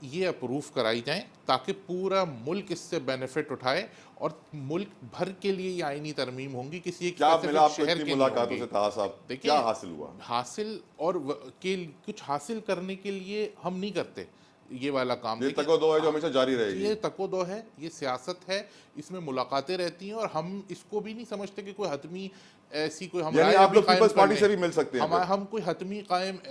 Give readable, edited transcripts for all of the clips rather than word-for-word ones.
یہ اپروو کرائی جائیں تاکہ پورا ملک اس سے بینیفٹ اٹھائے اور ملک بھر کے لیے یہ آئینی ترمیم ہوں گی، کسی ایک کیا ملا آپ کو شہر اتنی کے ملاقاتوں نہیں سے ہوں گی۔ طاہر صاحب؟ دیکھیں کیا حاصل ہوا؟ حاصل اور کچھ حاصل کرنے کے لیے ہم نہیں کرتے یہ والا کام۔ یہ تک و دو ہے جو ہمیشہ جاری رہے گی۔ یہ تک و دو ہے، یہ سیاست ہے، اس میں ملاقاتیں رہتی ہیں، اور ہم اس کو بھی نہیں سمجھتے کہ کوئی حتمی ایسی کوئی ہم یعنی رائے آپ ابھی لوگ قائم پیپلز کر پارٹی لیں، سے بھی مل سکتے ہیں پھر؟ ہم کوئی حتمی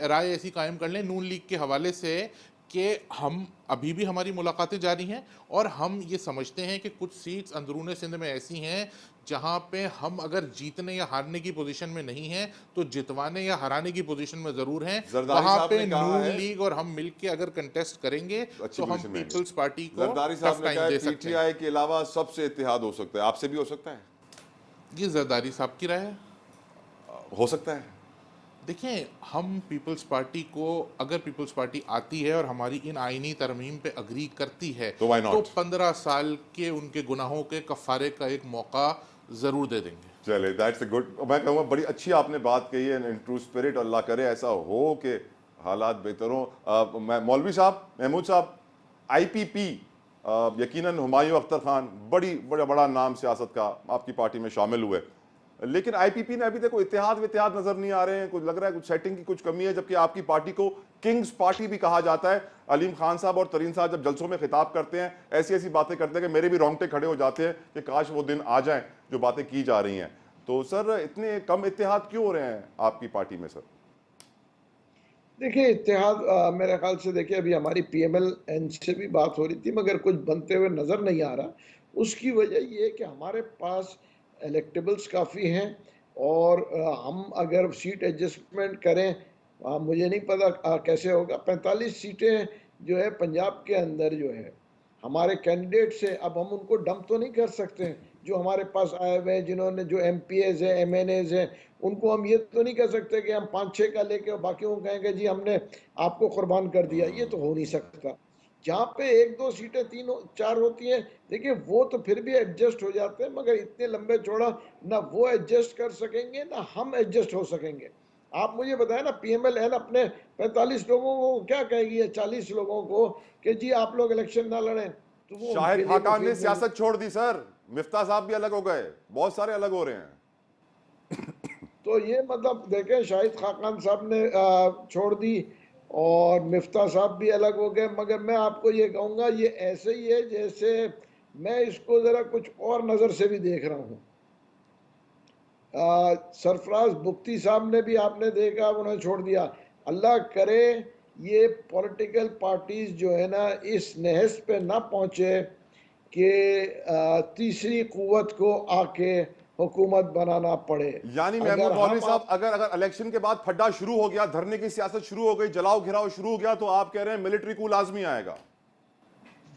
رائے ایسی قائم کر لیں نون لیگ کے حوالے سے کہ ہم ابھی بھی ہماری ملاقاتیں جاری ہیں، اور ہم یہ سمجھتے ہیں کہ کچھ سیٹس اندرون سندھ میں ایسی ہیں جہاں پہ ہم اگر جیتنے یا ہارنے کی پوزیشن میں نہیں ہیں تو جتوانے یا ہرانے کی پوزیشن میں ضرور ہیں۔ زرداری وہاں صاحب پہ نے کہا نون ہے، لیگ اور ہم مل کے اگر کنٹیسٹ کریں گے اچھی تو ہم پوزیشن میں ہیں۔ پیپلز پارٹی کو زرداری صاحب ٹف نے ٹائم کہا ہے دے پی سکتے ٹی ہیں۔ آئی کے علاوہ سب سے اتحاد ہو سکتا ہے، آپ سے بھی ہو سکتا ہے؟ یہ زرداری صاحب کی رائے ہے۔ ہو سکتا ہے۔ دیکھیں ہم پیپلز پارٹی کو، اگر پیپلز پارٹی آتی ہے اور ہماری ان آئینی ترمیم پہ اگری کرتی ہے تو why not؟ تو 15 سال کے ان کے گناہوں کے کفارے کا ایک موقع ضرور دے دیں گے۔ چلے دیٹس اے گڈ، میں کہوں گا بڑی اچھی آپ نے بات کہی ہے، ان ٹرو اسپرٹ، اللہ کرے ایسا ہو کہ حالات بہتر ہوں۔ مولوی صاحب، محمود صاحب، آئی پی پی یقیناً ہمایوں اختر خان بڑا نام سیاست کا آپ کی پارٹی میں شامل ہوئے، لیکن آئی پی پی نے ابھی تک کوئی اتحاد نظر نہیں آ رہے ہیں، کچھ لگ رہا ہے کچھ سیٹنگ کی کچھ کمی ہے، جبکہ آپ کی پارٹی کو کنگز پارٹی بھی کہا جاتا ہے۔ علیم خان صاحب اور ترین صاحب جب جلسوں میں خطاب کرتے ہیں ایسی باتیں کرتے ہیں کہ میرے بھی رونگٹے کھڑے ہو جاتے ہیں کہ کاش وہ دن آ جائیں جو باتیں کی جا رہی ہیں۔ تو سر اتنے کم اتحاد کیوں ہو رہے ہیں آپ کی پارٹی میں؟ سر دیکھیں اتحاد میرے خیال سے، دیکھیں ابھی ہماری پی ایم ایل این سے بھی بات ہو رہی تھی مگر کچھ بنتے ہوئے نظر نہیں آ رہا۔ اس کی وجہ یہ ہے کہ ہمارے پاس الیکٹیبلز کافی ہیں، اور ہم اگر سیٹ ایڈجسٹمنٹ کریں، مجھے نہیں پتا کیسے ہوگا۔ 45 سیٹیں جو ہے پنجاب کے اندر جو ہے ہمارے کینڈیڈیٹ سے، اب ہم ان کو ڈمپ تو نہیں کر سکتے جو ہمارے پاس آئے ہوئے ہیں، جنہوں نے جو ایم پی ایز ہیں، ایم این ایز ہیں، ان کو ہم یہ تو نہیں کہہ سکتے کہ ہم 5-6 کا لے کے باقیوں کو کہیں گے جی ہم نے آپ کو قربان کر دیا۔ یہ تو ہو نہیں سکتا۔ جہاں پہ 1-2 سیٹیں 3-4 ہوتی ہیں، دیکھیں وہ تو پھر بھی ایڈجسٹ ہو جاتے ہیں، مگر اتنے لمبے چوڑا نہ وہ ایڈجسٹ کر سکیں گے نہ ہم ایڈجسٹ ہو سکیں گے۔ آپ مجھے بتائیں نا، پی ایم ایل این اپنے 45 لوگوں کو کیا کہے گی، 40 لوگوں کو کہ جی آپ لوگ الیکشن نہ لڑیں، تو وہ ان کے شاہد لیے تو خاقان نے پھر سیاست چھوڑ دی سر، مفتاح صاحب بھی الگ ہو گئے، بہت سارے الگ ہو رہے ہیں۔ تو یہ مطلب دیکھیں شاہد خاقان صاحب نے چھوڑ دی اور مفتاح صاحب بھی الگ ہو گئے، مگر میں آپ کو یہ کہوں گا یہ ایسے ہی ہے جیسے میں اس کو ذرا کچھ اور نظر سے بھی دیکھ رہا ہوں۔ سرفراز بگٹی صاحب نے بھی آپ نے دیکھا انہوں نے چھوڑ دیا۔ اللہ کرے یہ پولیٹیکل پارٹیز جو ہے نا اس نہج پہ نہ پہنچے کہ تیسری قوت کو آ کے حکومت بنانا پڑے۔ یعنی اگر محمود مولوی ہم صاحب اگر الیکشن کے بعد پھڈا شروع ہو گیا، دھرنے کی سیاست شروع ہو گئی، جلاؤ گھراؤ شروع ہو گیا، تو آپ کہہ رہے ہیں ملٹری کو لازمی آئے گا؟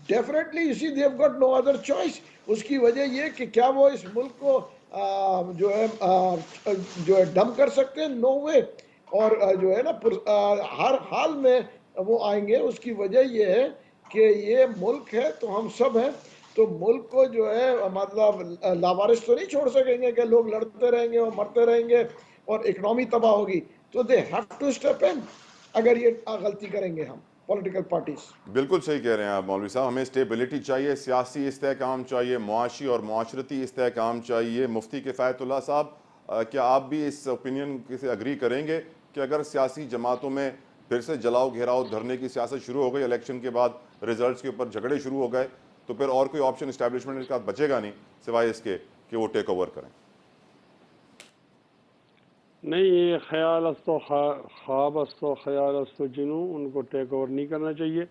Definitely you see they have got no other choice۔ اس کی وجہ یہ کہ کیا وہ اس ملک کو جو ہے ڈم کر سکتے ہیں؟ نو وے۔ اور جو ہے نا ہر حال میں وہ آئیں گے۔ اس کی وجہ یہ ہے کہ یہ ملک ہے تو ہم سب ہیں، تو ملک کو جو ہے مطلب لاوارث تو نہیں چھوڑ سکیں گے کہ لوگ لڑتے رہیں گے اور مرتے رہیں گے اور اکنامی تباہ ہوگی۔ تو they have to step in اگر یہ غلطی کریں گے ہم پولیٹیکل پارٹیز۔ بالکل صحیح کہہ رہے ہیں آپ مولوی صاحب، ہمیں اسٹیبلٹی چاہیے، سیاسی استحکام چاہیے، معاشی اور معاشرتی استحکام چاہیے۔ مفتی کفایت اللہ صاحب، کیا آپ بھی اس اوپینین سے اگری کریں گے کہ اگر سیاسی جماعتوں میں پھر سے جلاؤ گھیراؤ دھرنے کی سیاست شروع ہو گئی، الیکشن کے بعد ریزلٹس کے اوپر جھگڑے شروع ہو گئے، تو پھر اور کوئی آپشن اسٹیبلشمنٹ کا بچے گا نہیں سوائے اس کے کہ وہ ٹیک اوور کریں؟ نہیں، یہ خیال است و خواب است و خیال است و جنوں، ان کو ٹیک اوور نہیں کرنا چاہیے۔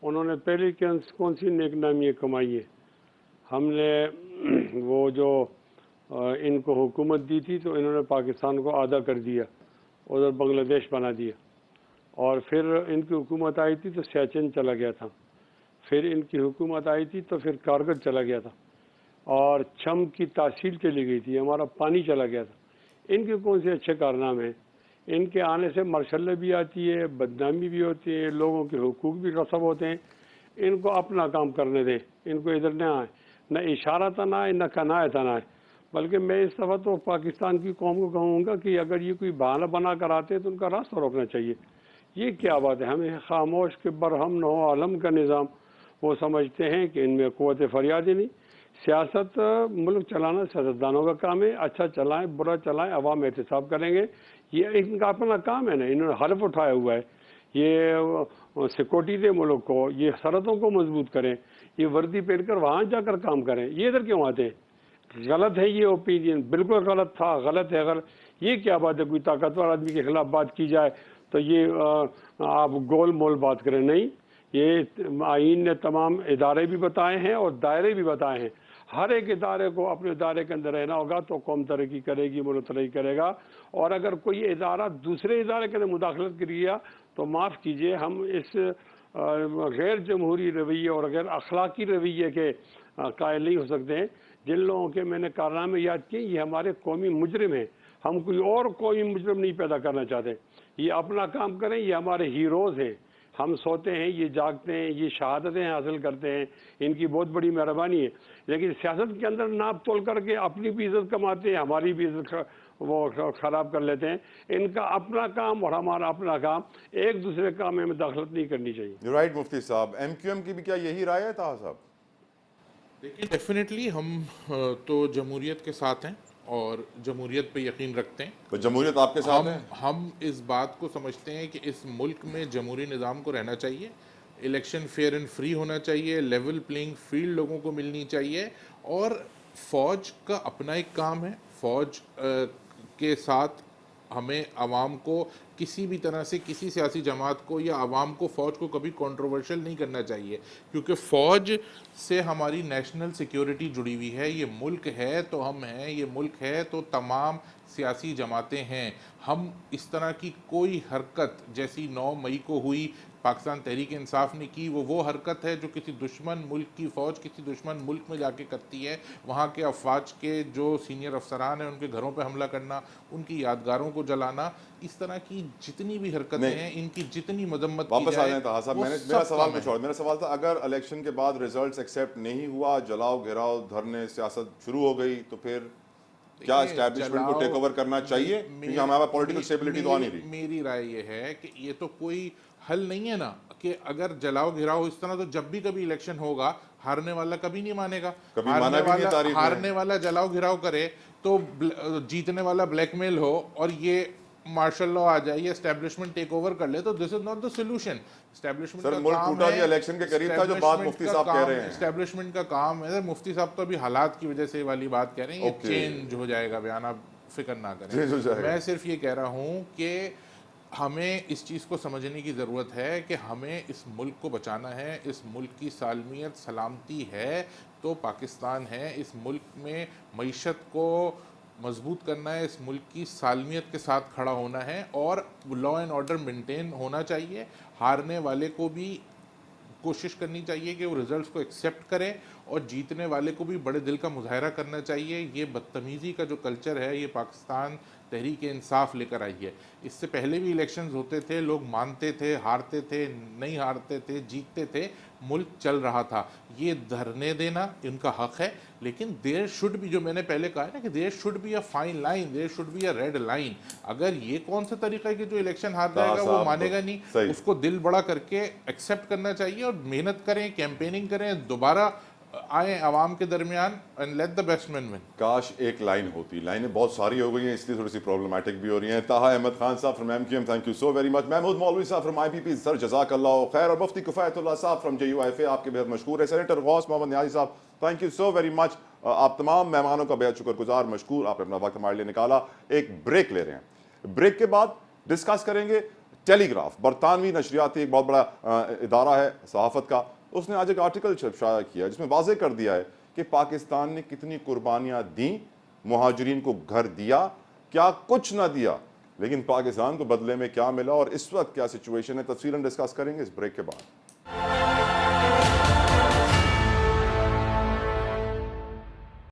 انہوں نے پہلے کون سی نیک نامی کمائی ہے؟ ہم نے وہ جو ان کو حکومت دی تھی تو انہوں نے پاکستان کو آدھا کر دیا، ادھر بنگلہ دیش بنا دیا، اور پھر ان کی حکومت آئی تھی تو سیاچن چلا گیا تھا، پھر ان کی حکومت آئی تھی تو پھر کارگل چلا گیا تھا، اور چھم کی تحصیل چلی گئی تھی، ہمارا پانی چلا گیا تھا۔ ان کے کون سے اچھے کارنامے ہیں؟ ان کے آنے سے مرشلے بھی آتی ہے، بدنامی بھی ہوتی ہے، لوگوں کے حقوق بھی غصب ہوتے ہیں۔ ان کو اپنا کام کرنے دیں، ان کو ادھر نہ آئے، نہ اشارہ تھا نہ آئے، نہ کنایت نہ آئے۔ بلکہ میں اس دفعہ تو پاکستان کی قوم کو کہوں گا کہ اگر یہ کوئی بہانہ بنا کر آتے ہیں تو ان کا راستہ روکنا چاہیے، یہ کیا بات ہے؟ ہمیں خاموش کے برہم نہ ہو عالم کا نظام، وہ سمجھتے ہیں کہ ان میں قوت فریاد ہی نہیں۔ سیاست ملک چلانا سیاستدانوں کا کام ہے، اچھا چلائیں برا چلائیں، عوام احتساب کریں گے، یہ ان کا اپنا کام ہے نا۔ انہوں نے حلف اٹھایا ہوا ہے، یہ سیکورٹی دے ملک کو، یہ سرحدوں کو مضبوط کریں، یہ وردی پہن کر وہاں جا کر کام کریں، یہ ادھر کیوں آتے ہیں؟ غلط ہے یہ اوپینین، بالکل غلط تھا، غلط ہے۔ یہ کیا بات ہے؟ کوئی طاقتور آدمی کے خلاف بات کی جائے تو یہ آپ گول مول بات کریں؟ نہیں، یہ آئین نے تمام ادارے بھی بتائے ہیں اور دائرے بھی بتائے ہیں۔ ہر ایک ادارے کو اپنے ادارے کے اندر رہنا ہوگا تو قوم ترقی کرے گی، ملک ترقی کرے گا۔ اور اگر کوئی ادارہ دوسرے ادارے کے اندر مداخلت کیا تو معاف کیجئے، ہم اس غیر جمہوری رویے اور غیر اخلاقی رویے کے قائل نہیں ہو سکتے ہیں۔ جن لوگوں کے میں نے کارنامے یاد کیے، یہ ہمارے قومی مجرم ہیں، ہم کوئی اور قومی مجرم نہیں پیدا کرنا چاہتے۔ یہ اپنا کام کریں، یہ ہمارے ہیروز ہیں۔ ہم سوتے ہیں، یہ جاگتے ہیں، یہ شہادتیں حاصل کرتے ہیں، ان کی بہت بڑی مہربانی ہے۔ لیکن سیاست کے اندر ناپ تول کر کے اپنی بھی عزت کماتے ہیں، ہماری بھی عزت وہ خراب کر لیتے ہیں۔ ان کا اپنا کام اور ہمارا اپنا کام، ایک دوسرے کام میں دخالت نہیں کرنی چاہیے۔ رائٹ مفتی صاحب، ایم کیو ایم کی بھی کیا یہی رائے ہے طاہر صاحب؟ دیکھیے ڈیفینیٹلی ہم تو جمہوریت کے ساتھ ہیں اور جمہوریت پہ یقین رکھتے ہیں۔ تو جمہوریت آپ کے ساتھ ہے؟ ہم اس بات کو سمجھتے ہیں کہ اس ملک میں جمہوری نظام کو رہنا چاہیے، الیکشن فیئر اینڈ فری ہونا چاہیے، لیول پلینگ فیلڈ لوگوں کو ملنی چاہیے، اور فوج کا اپنا ایک کام ہے۔ فوج کے ساتھ ہمیں عوام کو کسی بھی طرح سے کسی سیاسی جماعت کو یا عوام کو فوج کو کبھی کنٹروورشل نہیں کرنا چاہیے، کیونکہ فوج سے ہماری نیشنل سیکیورٹی جڑی ہوئی ہے۔ یہ ملک ہے تو ہم ہیں، یہ ملک ہے تو تمام سیاسی جماعتیں ہیں۔ ہم اس طرح کی کوئی حرکت جیسی 9 مئی کو ہوئی، پاکستان تحریک انصاف نے کی، وہ حرکت ہے جو کسی دشمن ملک کی فوج کسی دشمن ملک میں جا کے کرتی ہے، وہاں کے افواج کے جو سینئر افسران ہیں ان کے گھروں پہ حملہ کرنا، ان کی یادگاروں کو جلانا، اس طرح کی جتنی بھی حرکتیں ہیں ان کی جتنی مذمت کی واپس آ جائے جائیں طاہر صاحب، وہ میرا سب سوال کم ہے۔ کچھ اور، میرا سوال تھا اگر الیکشن کے بعد ریزلٹس ایکسیپٹ نہیں ہوا، جلاؤ گھراؤ دھرنے سیاست شروع ہو گئی، تو پھر کیا اسٹیبلشمنٹ کو ٹیک اوور کرنا چاہیے؟ کیونکہ ہمارے پاس پولیٹیکل اسٹیبلٹی تو آ نہیں رہی۔ میری رائے یہ ہے کہ یہ تو کوئی حل نہیں ہے نا، کہ اگر جلاؤ گھراؤ اس طرح، تو جب بھی کبھی الیکشن ہوگا ہارنے والا کبھی نہیں مانے گا، کبھی مانا بھی نہیں تاریخ میں۔ ہارنے والا جلاؤ گھراؤ کرے تو جیتنے والا بلیک میل ہو اور یہ مارشل لا آ جائے، یہ اسٹیبلشمنٹ ٹیک اوور کر لے، تو this is not the solution. Establishment sir کا ملک کام ٹوٹا ہے، بھی الیکشن کے قریب تھا جو بات مفتی صاحب کہہ رہے ہیں۔ اسٹیبلشمنٹ کا کام ہے، مفتی صاحب تو ابھی حالات کی وجہ سے یہ والی بات کہہ رہے ہیں، یہ چینج ہو جائے گا بیان، آپ فکر نہ کریں۔ میں صرف یہ کہہ رہا ہوں کہ ہمیں اس چیز کو سمجھنے کی ضرورت ہے کہ ہمیں اس ملک کو بچانا ہے۔ اس ملک کی سالمیت سلامتی ہے تو پاکستان ہے، اس ملک میں معیشت کو مضبوط کرنا ہے، اس ملک کی سالمیت کے ساتھ کھڑا ہونا ہے، اور لا اینڈ آرڈر مینٹین ہونا چاہیے۔ ہارنے والے کو بھی کوشش کرنی چاہیے کہ وہ ریزلٹس کو ایکسیپٹ کرے، اور جیتنے والے کو بھی بڑے دل کا مظاہرہ کرنا چاہیے۔ یہ بدتمیزی کا جو کلچر ہے یہ پاکستان تحریک انصاف لے کر آئی ہے۔ اس سے پہلے بھی الیکشنز ہوتے تھے، لوگ مانتے تھے، ہارتے تھے، نہیں ہارتے تھے، جیتتے تھے، ملک چل رہا تھا۔ یہ دھرنے دینا ان کا حق ہے، لیکن دیر شوڈ بھی، جو میں نے پہلے کہا ہے نا کہ there should be a fine line, there should be a red line. اگر یہ کون سا طریقہ ہے کہ جو الیکشن ہار جائے گا وہ مانے گا نہیں، اس کو دل بڑا کر کے ایکسیپٹ کرنا چاہیے اور محنت کریں، کیمپیننگ کریں، دوبارہ آئیں عوام کے درمیان، and let the best man win۔ کاش ایک لائن ہوتی، لائنیں بہت ساری ہو گئی ہیں، اس لیے تھوڑی سی پرابلمٹک بھی ہو رہی ہیں۔ Tahir Ahmed Khan Sahib from M Q M, thank you so very much. Mahmood Maulvi Sahib from آئی پی پی، سر جزاک اللہ خیر، اور مفتی Kifayat Ullah Sahib from J U F A, آپ کے بہت مشکور ہے۔ سینیٹر غوث محمد نیازی صاحب، تھینک یو سو ویری مچ۔ آپ تمام مہمانوں کا بہت شکر گزار، مشکور، آپ نے اپنا وقت ہمارے لیے نکالا۔ ایک بریک لے رہے ہیں، بریک کے بعد ڈسکس کریں گے ٹیلی گراف، برطانوی نشریاتی ایک بہت بڑا ادارہ ہے صحافت کا، اس نے آج ایک آرٹیکل شائع کیا جس میں واضح کر دیا ہے کہ پاکستان نے کتنی قربانیاں دیں، مہاجرین کو گھر دیا، کیا کچھ نہ دیا، لیکن پاکستان کو بدلے میں کیا ملا، اور اس وقت کیا سچویشن ہے، تفصیلاً ڈسکس کریں گے اس بریک کے بعد۔